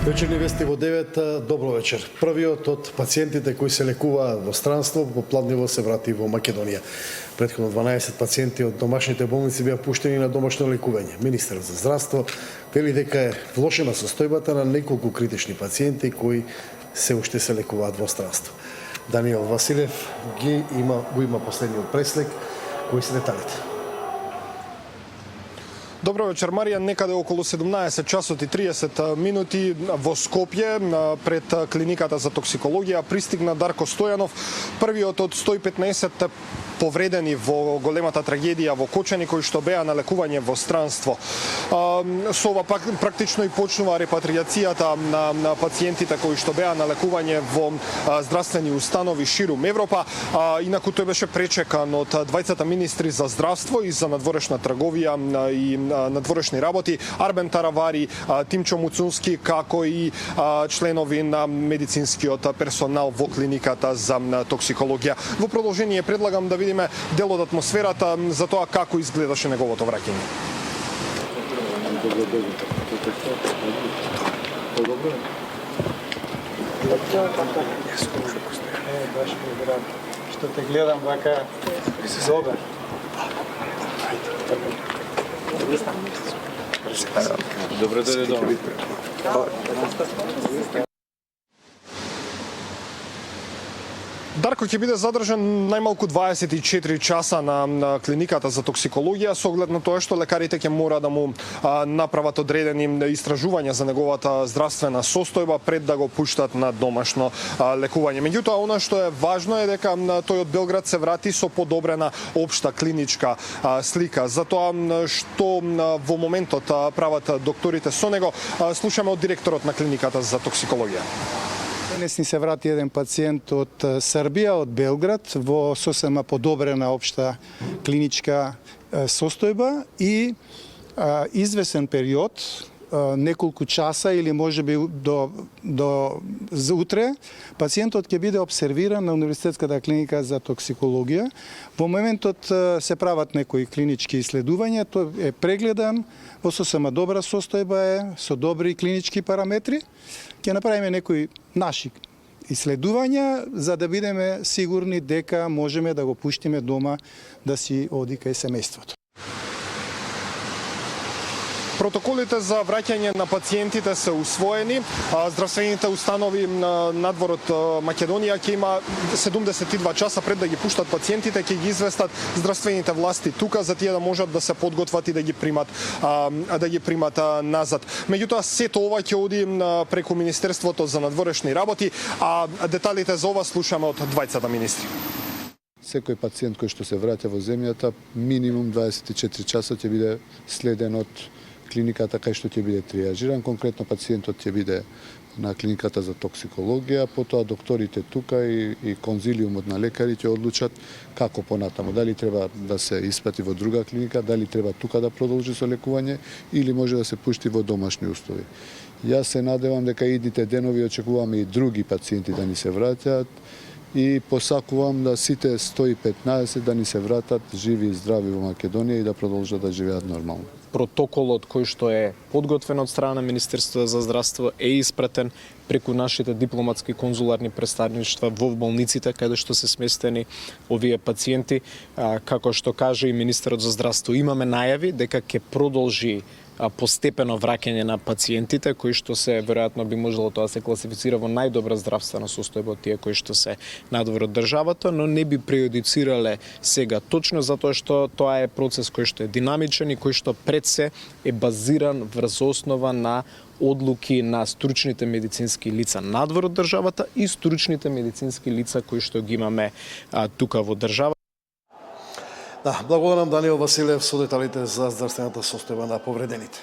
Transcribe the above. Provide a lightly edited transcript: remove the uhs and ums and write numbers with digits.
Вечерни вести во 9. Добро вечер. Првиот од пациентите кои се лекуваат во странство попладниво се врати во Македонија. Претходно 12 пациенти од домашните болници беа пуштени на домашно лекување. Министерот за здравство вели дека е влошена состојбата на неколку критични пациенти кои се уште се лекуваат во странство. Даниел Василев го има последниот преслик. Кои се деталите? Добро вечер, Марија. Некаде околу 17 часот и 30 минути во Скопје пред клиниката за токсикологија пристигна Дарко Стојанов, првиот од 115 повредени во големата трагедија во Кочани кои што беа на лекување во странство. Со ова практично и почнува репатриацијата на пациентите кои што беа на лекување во здравствени установи ширум Европа. Инаку тој беше пречекан од двајцата министри за здравство и за надворешна трговија и надворешни работи, Арбен Таравари, Тимчо Муцунски, како и членови на медицинскиот персонал во клиниката за токсикологија. Во продолжение предлагам да видиме дел од атмосферата за тоа како изгледаше неговото враќање. Што те гледам вака добар. Добре дојде дома. Дарко ќе биде задржан најмалку 24 часа на клиниката за токсикологија со оглед на тоа што лекарите ќе мора да му направат одредени истражувања за неговата здравствена состојба пред да го пуштат на домашно лекување. Меѓутоа, она што е важно е дека тој од Белград се врати со подобрена општа клиничка слика. За тоа што во моментот прават докторите со него, слушаме од директорот на клиниката за токсикологија. Денес ни се врати еден пациент од Србија, од Белград, во сосема подобрена општа клиничка состојба и извесен период, неколку часа или можеби до утре, пациентот ќе биде обсервиран на Универзитетската клиника за токсикологија. Во моментот се прават некои клинички исследувања, тој е прегледан, во сосема добра состојба е, со добри клинички параметри. Ќе направиме некои наши исследувања за да бидеме сигурни дека можеме да го пуштиме дома да си оди кај семејството. Протоколите за враќање на пациентите се усвоени. Здравствените установи надвор од Македонија ќе има 72 часа пред да ги пуштат пациентите, ќе ги известат здравствените власти тука за тие да можат да се подготват и да ги примат назад. Меѓутоа сето ова ќе оди преку Министерството за надворешни работи, а деталите за ова слушаме од двајцата министри. Секој пациент кој што се враќа во земјата, минимум 24 часа ќе биде следен од клиниката кај што ќе биде триажиран. Конкретно пациентот ќе биде на клиниката за токсикологија, потоа докторите тука и конзилиумот на лекари ќе одлучат како понатаму. Дали треба да се испрати во друга клиника, дали треба тука да продолжи со лекување или може да се пушти во домашни услови. Јас се надевам дека идните денови очекуваме и други пациенти да ни се враќаат и посакувам да сите 115 да ни се вратат живи и здрави во Македонија и да продолжат да живеат нормално. Протоколот кој што е подготвен од страна на Министерството за здравство е испратен преку нашите дипломатски конзуларни представништва во болниците каде што се сместени овие пациенти. Како што каже и Министерот за здравство, имаме најави дека ќе продолжи постепено враќање на пациентите кои што се веројатно би можело тоа се класифицира во најдобра здравствена состојба од тие кои што се надвор од државата, но не би прејудицирале сега точно затоа што тоа е процес кој што е динамичен и кој што пред се е базиран врз основа на одлуки на стручните медицински лица надвор од државата и стручните медицински лица кои што ги имаме тука во држава. Да, благодарам Даниел Василев со деталите за здравствената состојба на повредените.